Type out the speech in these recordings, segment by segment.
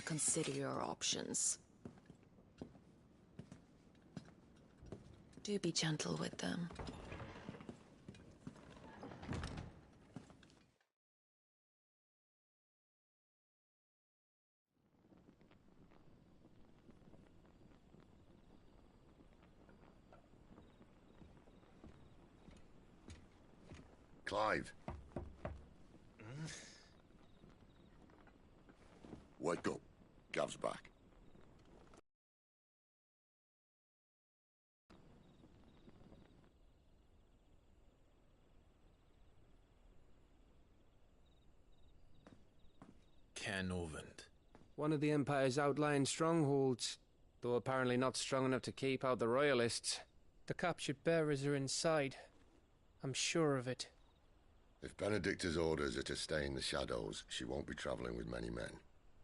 consider your options. Do be gentle with them. Clive. Wake up. Gav's back. Canovant. One of the Empire's outlying strongholds, though apparently not strong enough to keep out the Royalists. The captured bearers are inside. I'm sure of it. If Benedicta's orders are to stay in the shadows, she won't be travelling with many men.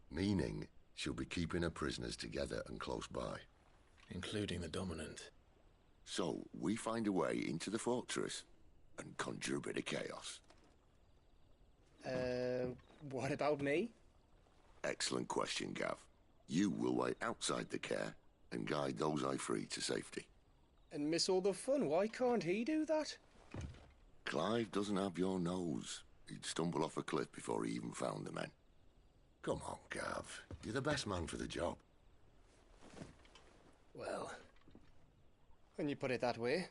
Meaning, she'll be keeping her prisoners together and close by. Including the Dominant. So, we find a way into the fortress and conjure a bit of chaos. What about me? Excellent question, Gav. You will wait outside the care and guide those I free to safety. And miss all the fun. Why can't he do that? Clive doesn't have your nose. He'd stumble off a cliff before he even found the men. Come on, Gav. You're the best man for the job. Well, when you put it that way.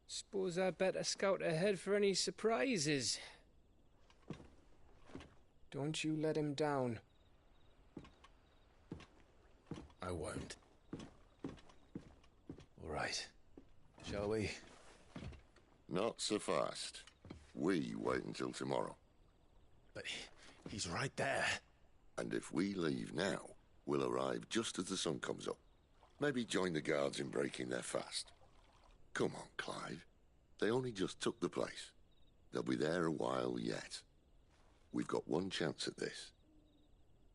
Suppose I'd better scout ahead for any surprises. Don't you let him down. I won't. All right. Shall we? Not so fast. We wait until tomorrow. But he's right there. And if we leave now, we'll arrive just as the sun comes up. Maybe join the guards in breaking their fast. Come on, Clive. They only just took the place. They'll be there a while yet. We've got one chance at this.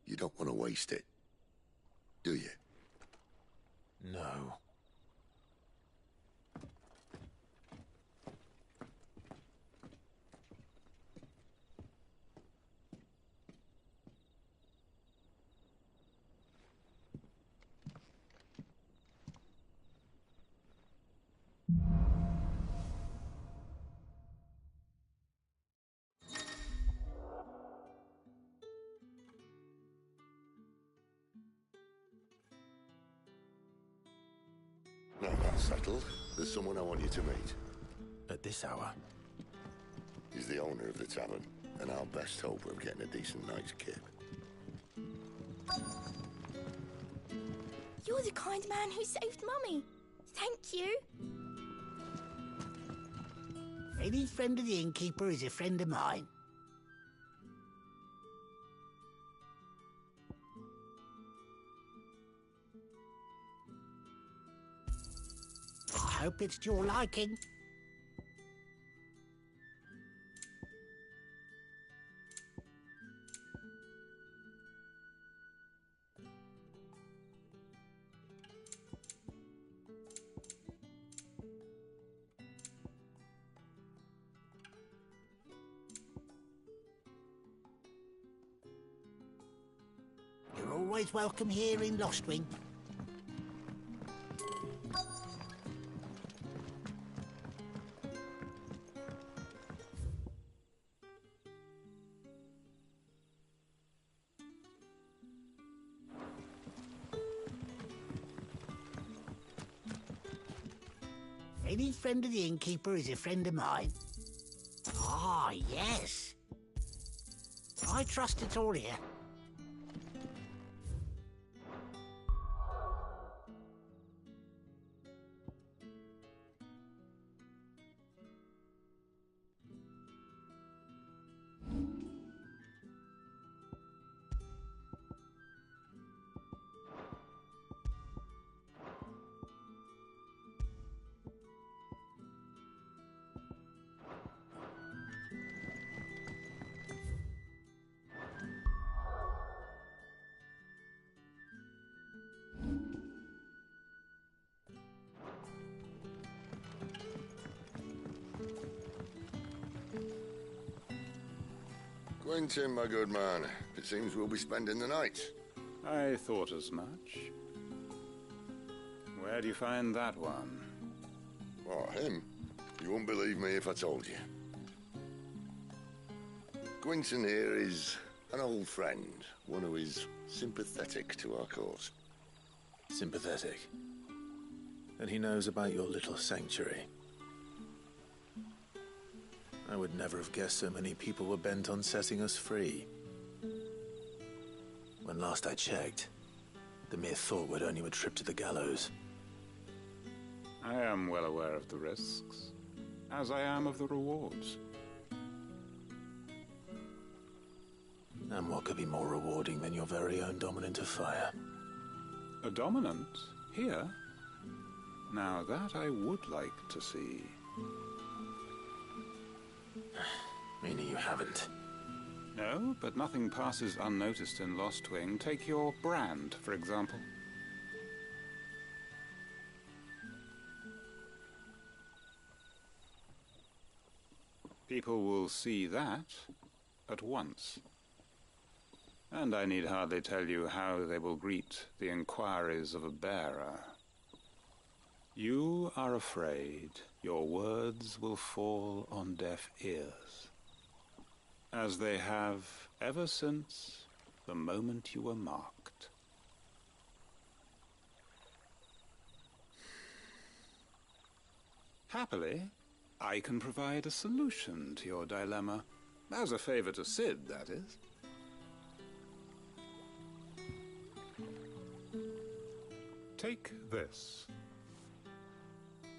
You don't want to waste it, do you? No. Now that's settled. There's someone I want you to meet. At this hour? He's the owner of the tavern, and our best hope of getting a decent night's kip. You're the kind man who saved Mummy. Thank you. Any friend of the innkeeper is a friend of mine. I hope it's to your liking. You're always welcome here in Lostwing. Any friend of the innkeeper is a friend of mine. Ah, yes. I trust it's all here. Quentin, my good man. It seems we'll be spending the night. I thought as much. Where do you find that one? Oh, him? You wouldn't believe me if I told you. Quentin here is an old friend, one who is sympathetic to our cause. Sympathetic. And he knows about your little sanctuary. I would never have guessed so many people were bent on setting us free. When last I checked, the mere thought would earn you a trip to the gallows. I am well aware of the risks, as I am of the rewards. And what could be more rewarding than your very own dominant of fire? A dominant? Here? Now that I would like to see. Meaning you haven't. No, but nothing passes unnoticed in Lost Wing. Take your brand, for example. People will see that at once. And I need hardly tell you how they will greet the inquiries of a bearer. You are afraid your words will fall on deaf ears, as they have ever since the moment you were marked. Happily, I can provide a solution to your dilemma, as a favor to Sid, that is. Take this.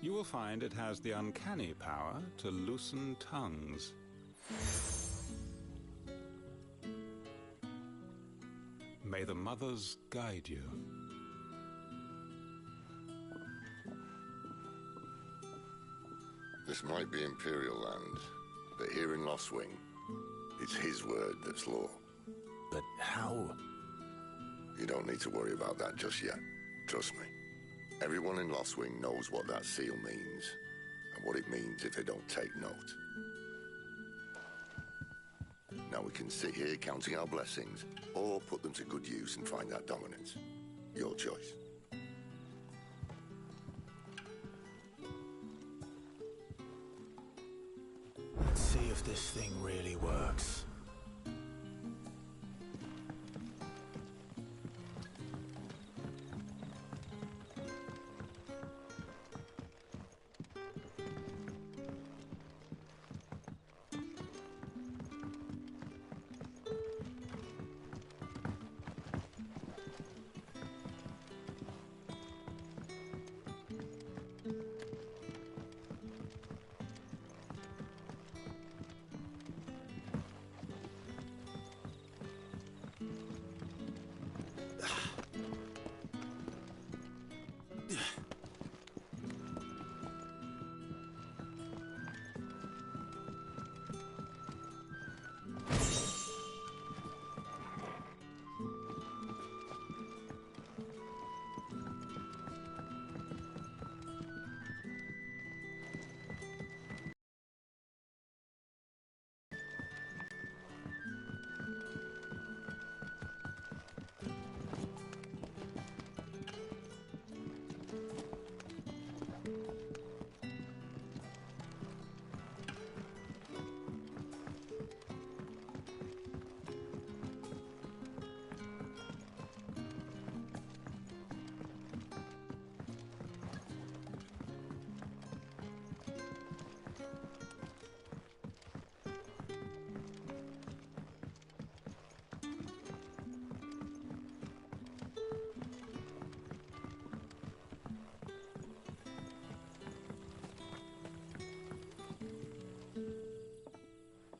You will find it has the uncanny power to loosen tongues. May the mothers guide you. This might be Imperial land, but here in Lost Wing, it's his word that's law. But how? You don't need to worry about that just yet. Trust me. Everyone in Lost Wing knows what that seal means, and what it means if they don't take note. Now we can sit here counting our blessings, or put them to good use and find that dominance. Your choice. Let's see if this thing really works.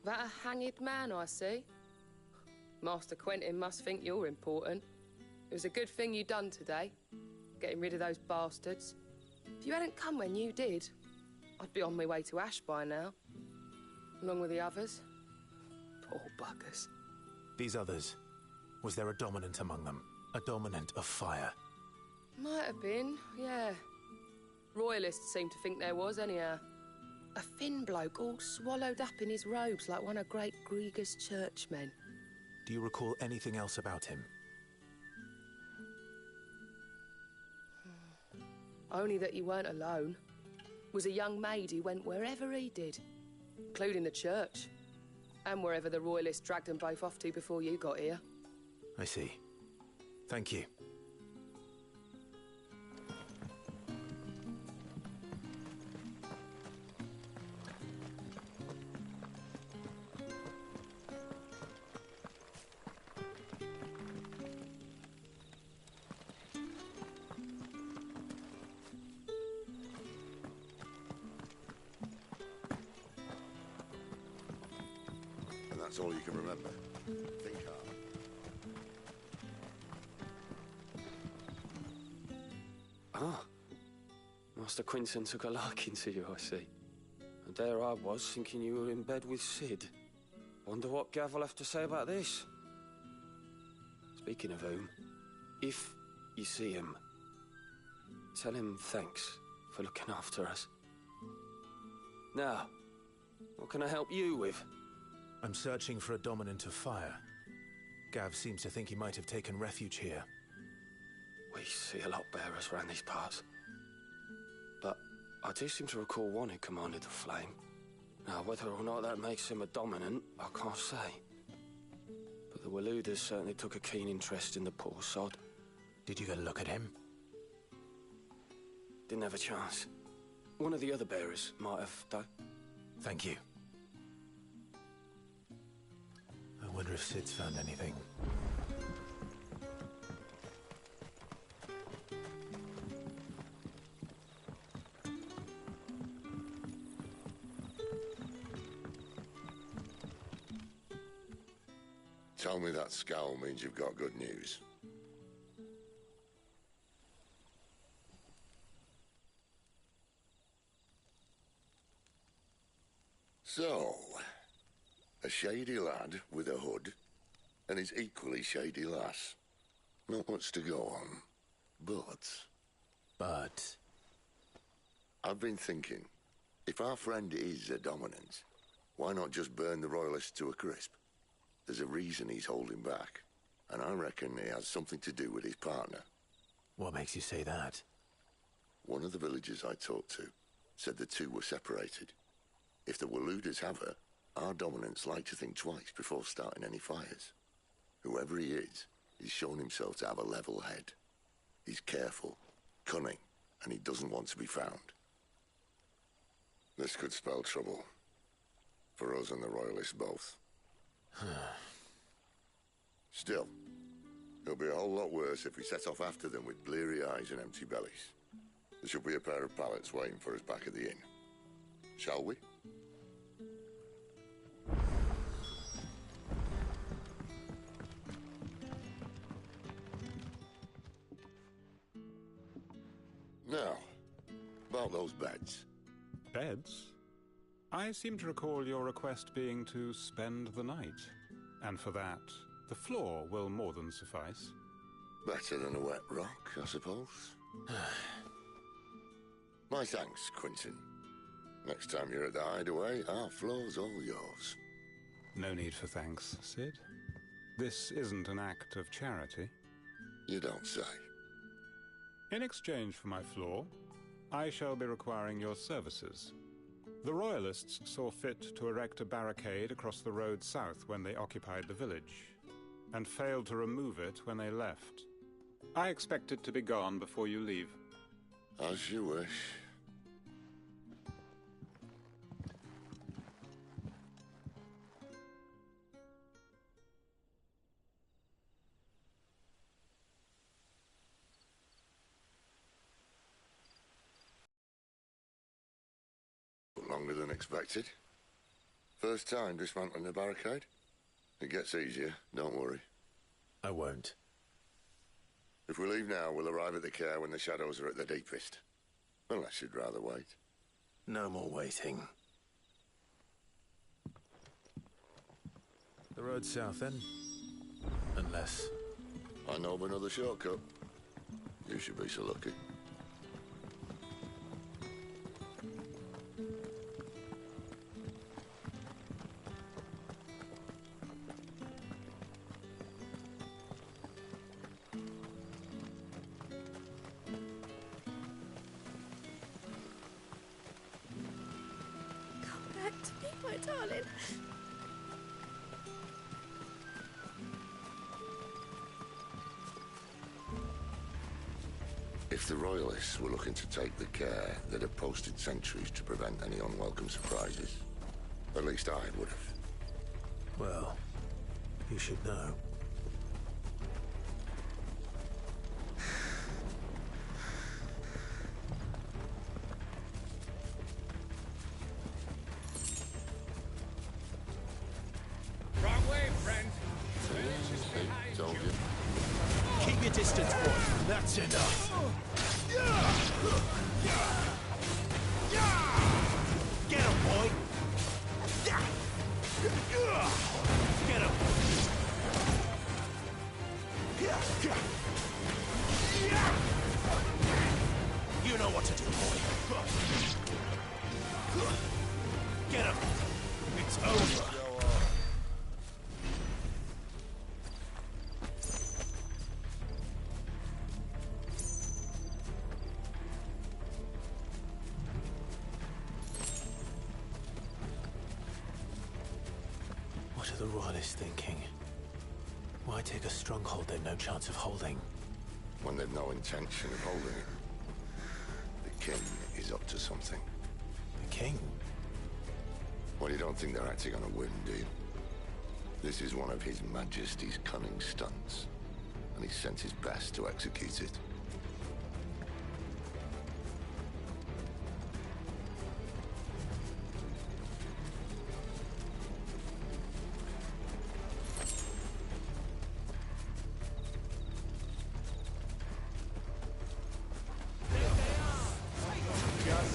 That a hanged man I see? Master Quentin must think you're important. It was a good thing you done today, getting rid of those bastards. If you hadn't come when you did, I'd be on my way to Ash by now, along with the others. Poor buggers. These others, was there a dominant among them? A dominant of fire? Might have been, yeah. Royalists seem to think there was, anyhow. A thin bloke all swallowed up in his robes like one of Great Grieger's churchmen. Do you recall anything else about him? Only that he weren't alone. Was a young maid who went wherever he did, including the church, and wherever the royalists dragged them both off to before you got here. I see. Thank you. And that's all you can remember. Think hard. Ah. Master Quinton took a liking to you, I see. And there I was, thinking you were in bed with Sid. Wonder what Gav will have to say about this. Speaking of whom, if you see him, tell him thanks for looking after us. Now, what can I help you with? I'm searching for a dominant of fire. Gav seems to think he might have taken refuge here. We see a lot bearers around these parts. But I do seem to recall one who commanded the flame. Now, whether or not that makes him a dominant, I can't say. But the Waluders certainly took a keen interest in the poor sod. Did you get a look at him? Didn't have a chance. One of the other bearers might have, though. Thank you. I wonder if Sid's found anything. Tell me that scowl means you've got good news. So, a shady lad with a hood, and his equally shady lass. Not much to go on, but... I've been thinking, if our friend is a dominant, why not just burn the royalists to a crisp? There's a reason he's holding back, and I reckon he has something to do with his partner. What makes you say that? One of the villagers I talked to said the two were separated. If the Waluders have her, our dominants like to think twice before starting any fires. Whoever he is, he's shown himself to have a level head. He's careful, cunning, and he doesn't want to be found. This could spell trouble. For us and the royalists both. Still, it'll be a whole lot worse if we set off after them with bleary eyes and empty bellies. There should be a pair of pallets waiting for us back at the inn. Shall we? Now, about those beds. Beds? I seem to recall your request being to spend the night. And for that, the floor will more than suffice. Better than a wet rock, I suppose. My thanks, Quinton. Next time you're at the hideaway, our floor's all yours. No need for thanks, Sid. This isn't an act of charity. You don't say. In exchange for my floor, I shall be requiring your services. The Royalists saw fit to erect a barricade across the road south when they occupied the village, and failed to remove it when they left. I expect it to be gone before you leave. As you wish. Longer than expected. First time dismantling a barricade? It gets easier, don't worry. I won't. If we leave now, we'll arrive at the care when the shadows are at their deepest. Unless you'd rather wait. No more waiting. The road south, then? Unless... I know of another shortcut. You should be so lucky. my darling. If the Royalists were looking to take the care, they'd have posted sentries to prevent any unwelcome surprises. At least I would have. Well, you should know. Wrong way, friend. Told you. Keep your distance, boy. That's enough. Get him, boy. Get him. You know what to do, boy. Get him. It's over. What are the Royalists thinking? Why take a stronghold they've no chance of holding? When they've no intention of holding it. The king is up to something. The king? Well, you don't think they're acting on a whim, do you? This is one of His Majesty's cunning stunts, and he sent his best to execute it.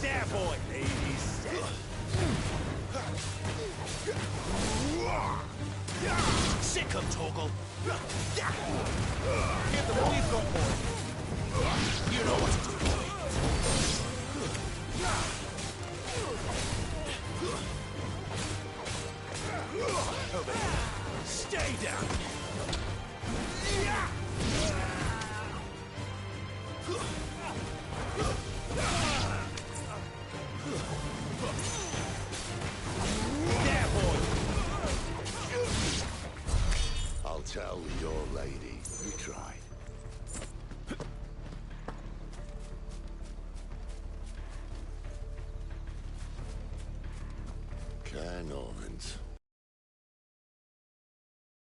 There, boy! Ladies. Sick 'em, Torgal. Give them all you've got, boy. You know what to do, boy. Over here. Stay down. There, boy. I'll tell your lady you tried. Cairnorvins.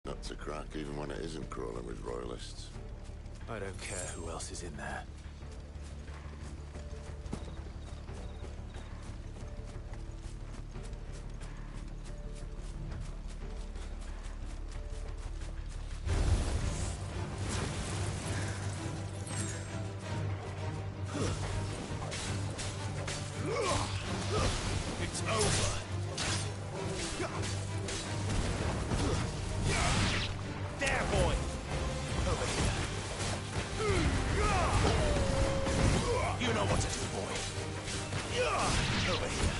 Not to crack even when it isn't crawling with Royalists. I don't care who else is in there. It's over. There, boy. Over here. You know what to do, boy. Over here.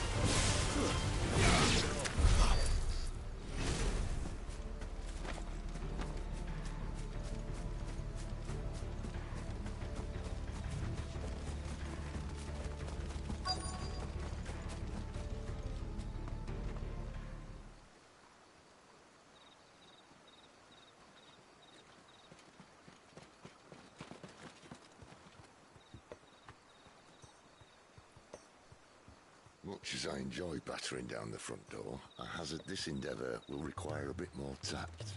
Much as I enjoy battering down the front door, I hazard this endeavour will require a bit more tact.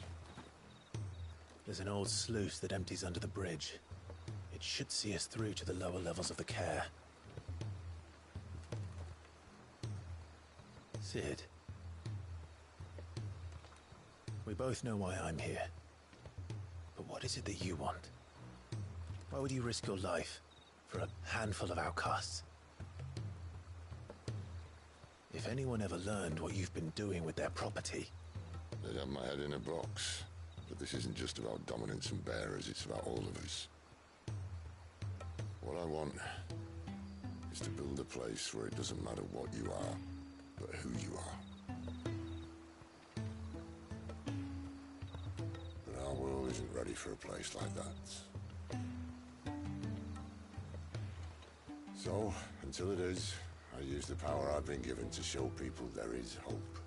There's an old sluice that empties under the bridge. It should see us through to the lower levels of the care. Sid. We both know why I'm here. But what is it that you want? Why would you risk your life for a handful of outcasts? If anyone ever learned what you've been doing with their property... They'd have my head in a box. But this isn't just about dominance and bearers, it's about all of us. What I want is to build a place where it doesn't matter what you are, but who you are. But our world isn't ready for a place like that. So, until it is, I use the power I've been given to show people there is hope.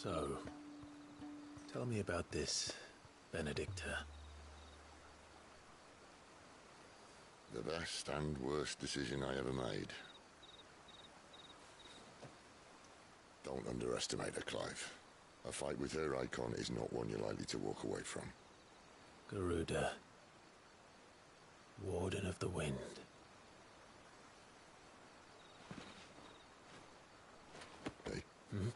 So, tell me about this Benedicta. The best and worst decision I ever made. Don't underestimate her, Clive. A fight with her icon is not one you're likely to walk away from. Garuda. Warden of the Wind. Hey? Hmm?